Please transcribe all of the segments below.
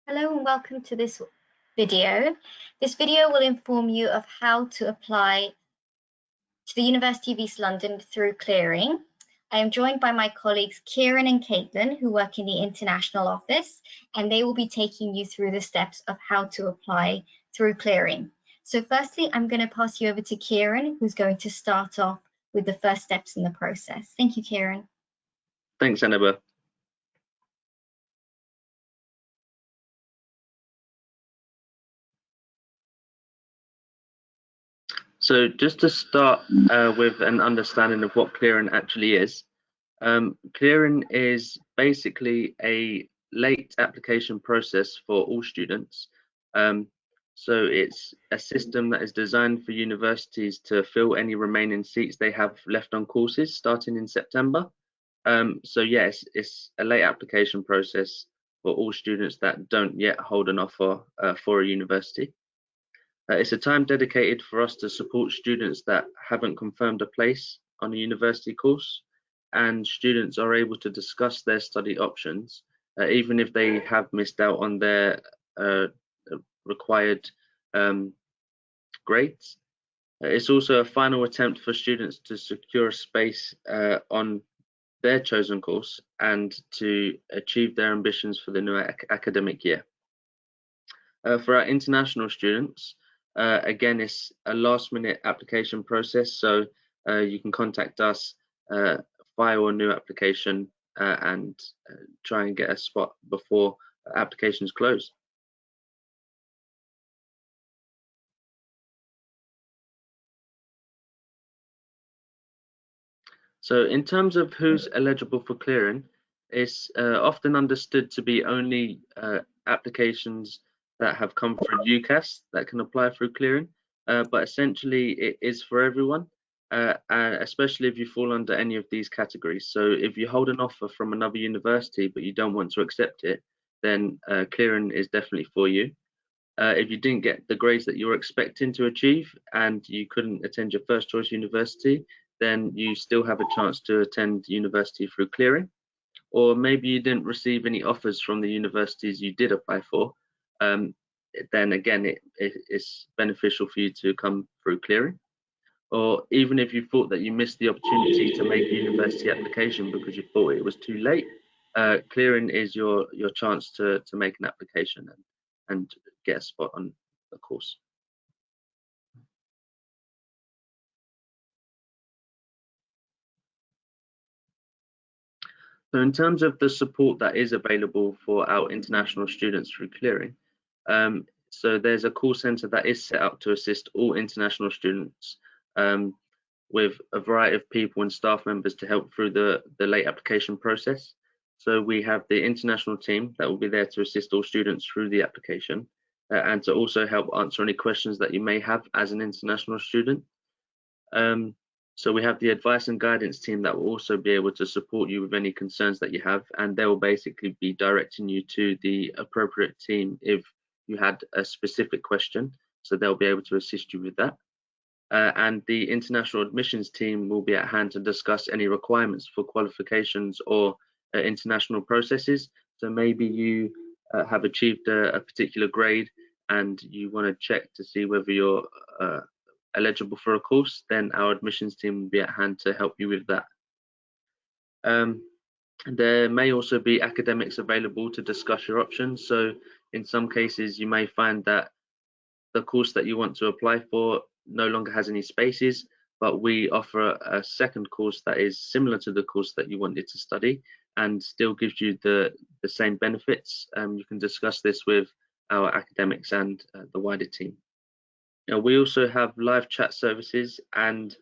Hello and welcome to this video. This video will inform you of how to apply to the University of East London through clearing. I am joined by my colleagues Kieran and Caitlin, who work in the International Office, and they will be taking you through the steps of how to apply through clearing. So firstly, I'm going to pass you over to Kieran, who's going to start off with the first steps in the process. Thank you, Kieran. Thanks, Annabelle. So just to start with an understanding of what clearing actually is, clearing is basically a late application process for all students. So it's a system that is designed for universities to fill any remaining seats they have left on courses starting in September. So yes, it's a late application process for all students that don't yet hold an offer for a university. It's a time dedicated for us to support students that haven't confirmed a place on a university course, and students are able to discuss their study options, even if they have missed out on their required grades. It's also a final attempt for students to secure a space on their chosen course and to achieve their ambitions for the new academic year. For our international students, again, it's a last-minute application process, so you can contact us, file a new application, and try and get a spot before applications close. So in terms of who's eligible for clearing, it's often understood to be only applications that have come through UCAS that can apply through clearing, but essentially it is for everyone, especially if you fall under any of these categories. So if you hold an offer from another university but you don't want to accept it, then clearing is definitely for you. If you didn't get the grades that you were expecting to achieve and you couldn't attend your first choice university, then you still have a chance to attend university through clearing. Or maybe you didn't receive any offers from the universities you did apply for, then again, it's beneficial for you to come through clearing. Or even if you thought that you missed the opportunity to make a university application because you thought it was too late, clearing is your chance to make an application and get a spot on the course. So in terms of the support that is available for our international students through clearing, so there's a call center that is set up to assist all international students with a variety of people and staff members to help through the late application process. So we have the international team that will be there to assist all students through the application and to also help answer any questions that you may have as an international student. So we have the advice and guidance team that will also be able to support you with any concerns that you have, and they will basically be directing you to the appropriate team if you had a specific question. So they'll be able to assist you with that. And the international admissions team will be at hand to discuss any requirements for qualifications or international processes. So maybe you have achieved a particular grade and you want to check to see whether you're eligible for a course, then our admissions team will be at hand to help you with that. There may also be academics available to discuss your options. So in some cases, you may find that the course that you want to apply for no longer has any spaces, but we offer a second course that is similar to the course that you wanted to study and still gives you the same benefits. You can discuss this with our academics and the wider team. We also have live chat services and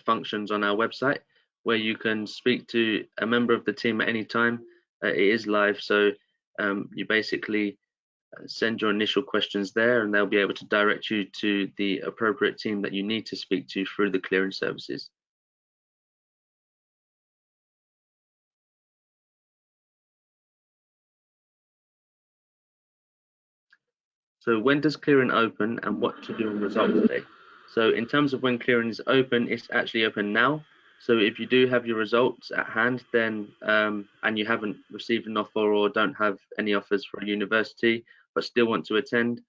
functions on our website where you can speak to a member of the team at any time. It is live, so you basically send your initial questions there and they'll be able to direct you to the appropriate team that you need to speak to through the clearing services. So when does clearing open and what to do on results day? So in terms of when clearing is open, it's actually open now. So if you do have your results at hand, then and you haven't received an offer or don't have any offers for a university but still want to attend,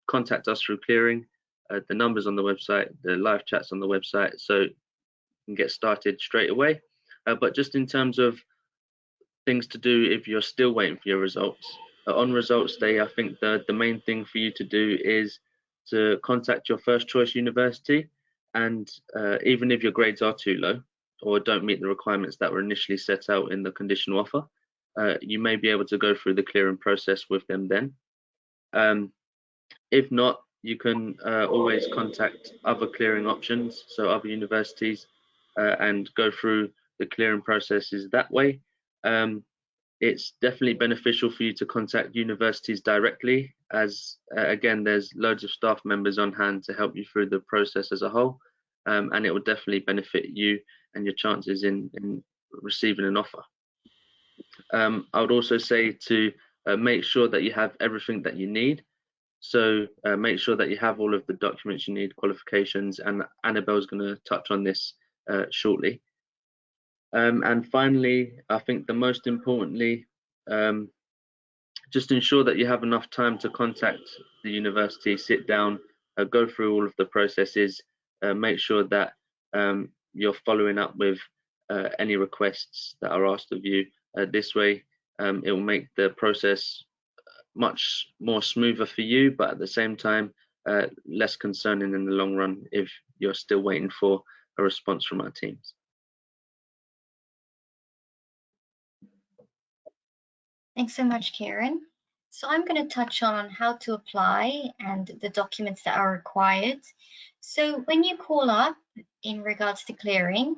contact us through Clearing. The numbers on the website, the live chats on the website, so you can get started straight away. But just in terms of things to do if you're still waiting for your results, on results day, I think the main thing for you to do is to contact your first choice university, and even if your grades are too low or don't meet the requirements that were initially set out in the conditional offer, you may be able to go through the clearing process with them then. If not, you can always contact other clearing options, so other universities, and go through the clearing processes that way. It's definitely beneficial for you to contact universities directly, as again, there's loads of staff members on hand to help you through the process as a whole, and it will definitely benefit you and your chances in receiving an offer. I would also say to make sure that you have everything that you need. So make sure that you have all of the documents you need, qualifications, and Annabelle's going to touch on this shortly. And finally, I think the most importantly, just ensure that you have enough time to contact the university, sit down, go through all of the processes, make sure that you're following up with any requests that are asked of you. This way, it will make the process much more smoother for you, but at the same time, less concerning in the long run if you're still waiting for a response from our teams. Thanks so much, Kieran. So I'm going to touch on how to apply and the documents that are required. So when you call up in regards to clearing,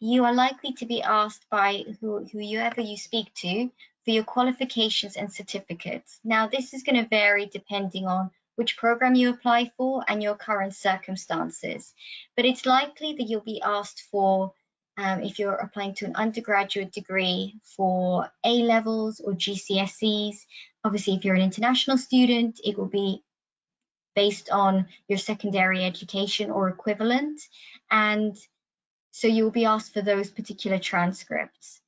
you are likely to be asked by whoever you speak to for your qualifications and certificates. Now, this is going to vary depending on which program you apply for and your current circumstances, but it's likely that you'll be asked for if you're applying to an undergraduate degree for A-levels or GCSEs. Obviously, if you're an international student, it will be based on your secondary education or equivalent. And so you'll be asked for those particular transcripts.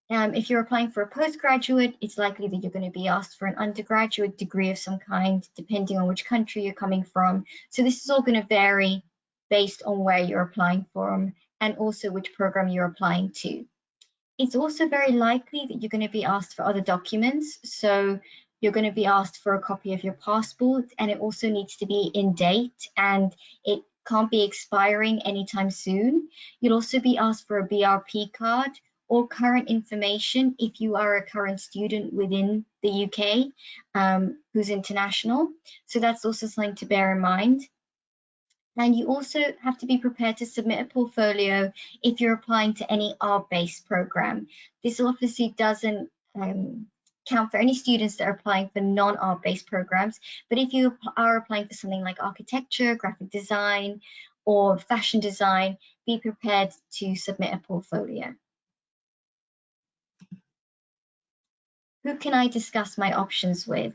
If you're applying for a postgraduate, it's likely that you're going to be asked for an undergraduate degree of some kind, depending on which country you're coming from. So this is all going to vary based on where you're applying from and also which program you're applying to. It's also very likely that you're going to be asked for other documents. So you're going to be asked for a copy of your passport, and it also needs to be in date and it can't be expiring anytime soon. You'll also be asked for a BRP card or current information if you are a current student within the UK who's international. So that's also something to bear in mind. And you also have to be prepared to submit a portfolio if you're applying to any art-based program. This obviously doesn't count for any students that are applying for non-art-based programs, but if you are applying for something like architecture, graphic design, or fashion design, be prepared to submit a portfolio. Who can I discuss my options with?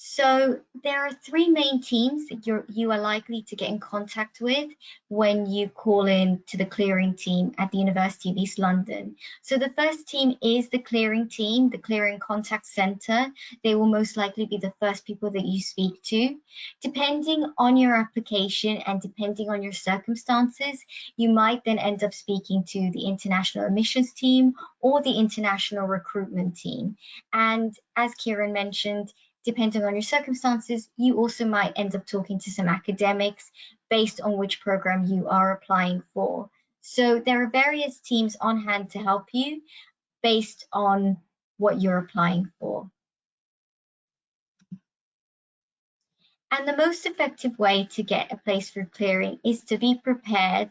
So there are three main teams that you are likely to get in contact with when you call in to the clearing team at the University of East London. So the first team is the clearing team, the clearing contact centre. They will most likely be the first people that you speak to. Depending on your application and depending on your circumstances, you might then end up speaking to the international admissions team or the international recruitment team. And as Kieran mentioned, depending on your circumstances, you also might end up talking to some academics based on which program you are applying for. So there are various teams on hand to help you based on what you're applying for. And the most effective way to get a place for clearing is to be prepared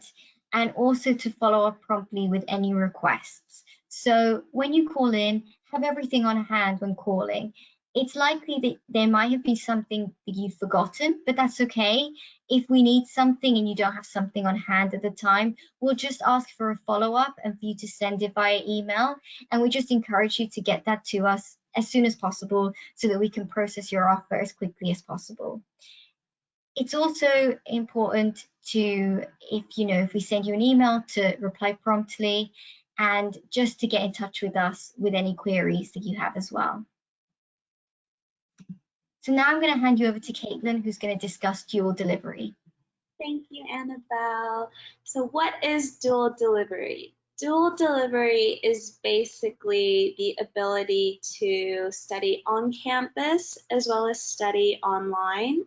and also to follow up promptly with any requests. So when you call in, have everything on hand when calling. It's likely that there might have been something that you've forgotten, but that's okay. If we need something and you don't have something on hand at the time, we'll just ask for a follow-up and for you to send it via email. And we just encourage you to get that to us as soon as possible so that we can process your offer as quickly as possible. It's also important to, if we send you an email, to reply promptly, and just to get in touch with us with any queries that you have as well. So now I'm going to hand you over to Caitlin, who's going to discuss dual delivery. Thank you, Annabelle. So what is dual delivery? Dual delivery is basically the ability to study on campus as well as study online.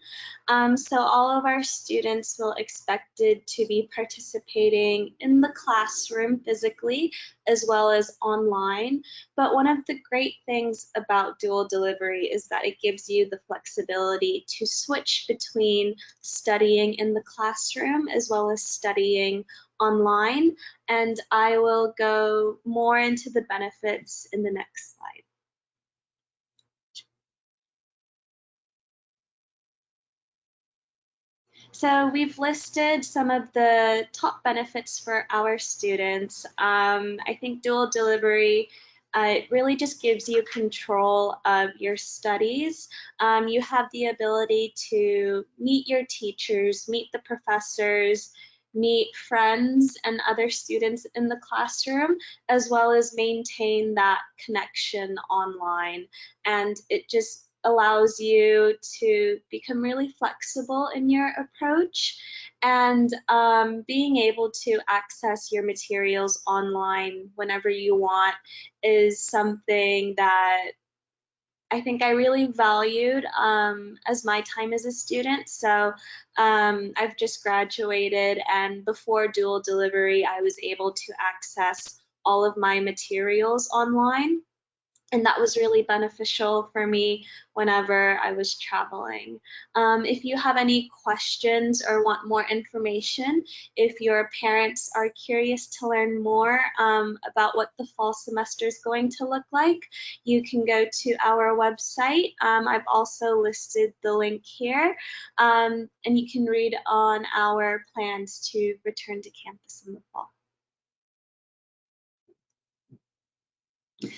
So all of our students will expected to be participating in the classroom physically as well as online. But one of the great things about dual delivery is that it gives you the flexibility to switch between studying in the classroom as well as studying online, and I will go more into the benefits in the next slide. So we've listed some of the top benefits for our students. I think dual delivery, it really just gives you control of your studies. You have the ability to meet your teachers, meet the professors, meet friends and other students in the classroom, as well as maintain that connection online. And it just allows you to become really flexible in your approach, and being able to access your materials online whenever you want is something that I think I really valued as my time as a student. So I've just graduated, and before dual delivery, I was able to access all of my materials online. And that was really beneficial for me whenever I was traveling. If you have any questions or want more information, if your parents are curious to learn more about what the fall semester is going to look like, you can go to our website. I've also listed the link here, and you can read on our plans to return to campus in the fall.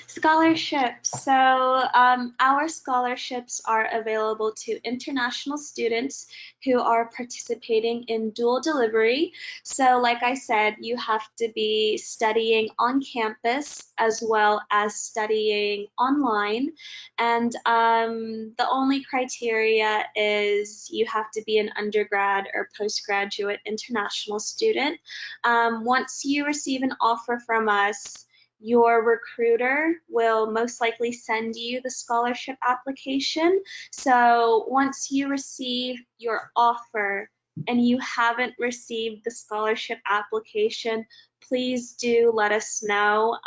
Scholarships. So our scholarships are available to international students who are participating in dual delivery. So like I said, you have to be studying on campus as well as studying online. And the only criteria is you have to be an undergrad or postgraduate international student. Once you receive an offer from us, your recruiter will most likely send you the scholarship application. So once you receive your offer and you haven't received the scholarship application, please do let us know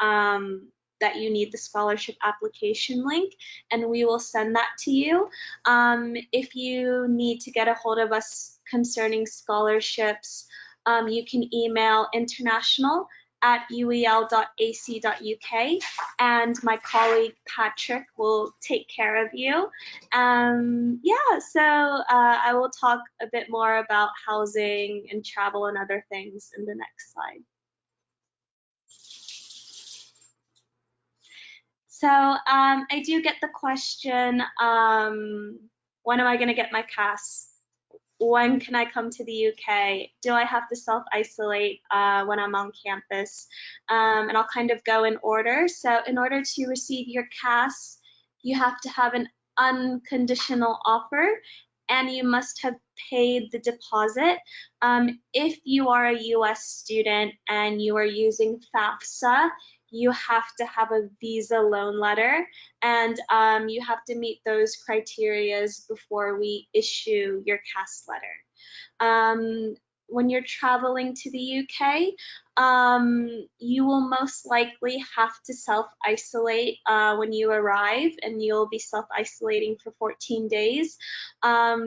that you need the scholarship application link, and we will send that to you. If you need to get a hold of us concerning scholarships, you can email international@uel.ac.uk, and my colleague Patrick will take care of you. Yeah, so I will talk a bit more about housing and travel and other things in the next slide. So I do get the question, when am I going to get my CAS? When can I come to the UK? Do I have to self-isolate when I'm on campus? And I'll kind of go in order. So in order to receive your CAS, you have to have an unconditional offer, and you must have paid the deposit. If you are a US student and you are using FAFSA, you have to have a visa loan letter, and you have to meet those criterias before we issue your CAS letter. When you're traveling to the UK, you will most likely have to self-isolate when you arrive, and you'll be self-isolating for 14 days.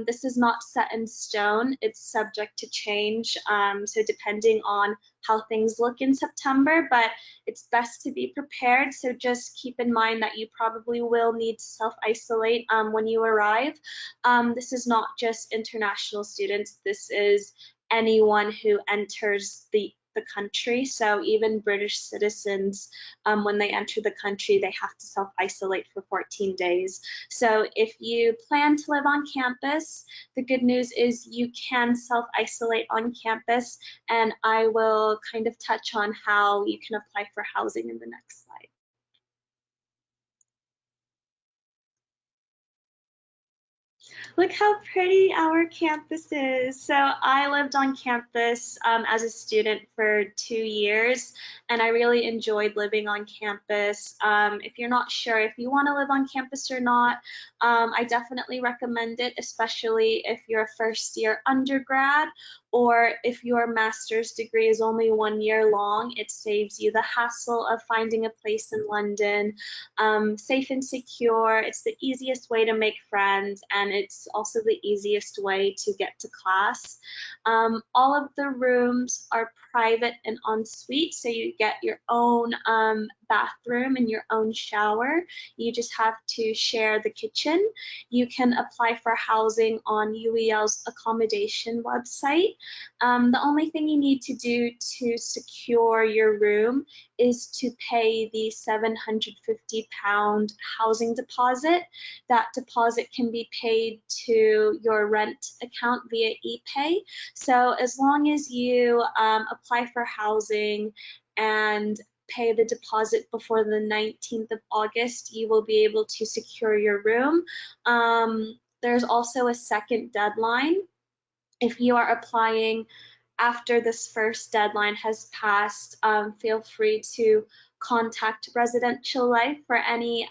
This is not set in stone. It's subject to change, so depending on how things look in September, but it's best to be prepared. So just keep in mind that you probably will need to self-isolate when you arrive. This is not just international students. This is anyone who enters the the country. So even British citizens, when they enter the country, they have to self-isolate for 14 days. So if you plan to live on campus, the good news is you can self-isolate on campus, and I will kind of touch on how you can apply for housing in the next slide. Look how pretty our campus is. So I lived on campus as a student for 2 years, and I really enjoyed living on campus. If you're not sure if you want to live on campus or not, I definitely recommend it, especially if you're a first-year undergrad or if your master's degree is only 1 year long. It saves you the hassle of finding a place in London. Safe and secure. It's the easiest way to make friends, and it's also the easiest way to get to class. All of the rooms are private and ensuite, so you get your own bathroom and your own shower. You just have to share the kitchen. You can apply for housing on UEL's accommodation website. The only thing you need to do to secure your room is to pay the £750 housing deposit. That deposit can be paid to your rent account via ePay. So as long as you apply for housing and pay the deposit before the 19th of August, you will be able to secure your room. There's also a second deadline. If you are applying after this first deadline has passed, feel free to contact Residential Life for any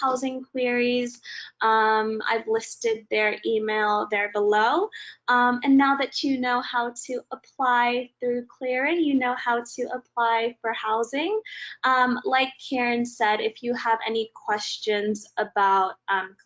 housing queries. I've listed their email there below. And now that you know how to apply through clearing, you know how to apply for housing. Like Karen said, if you have any questions about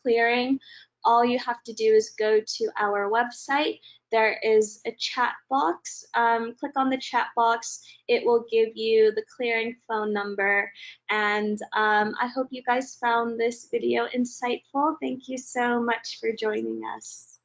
clearing, all you have to do is go to our website. There is a chat box. Click on the chat box. It will give you the clearing phone number. And I hope you guys found this video insightful. Thank you so much for joining us.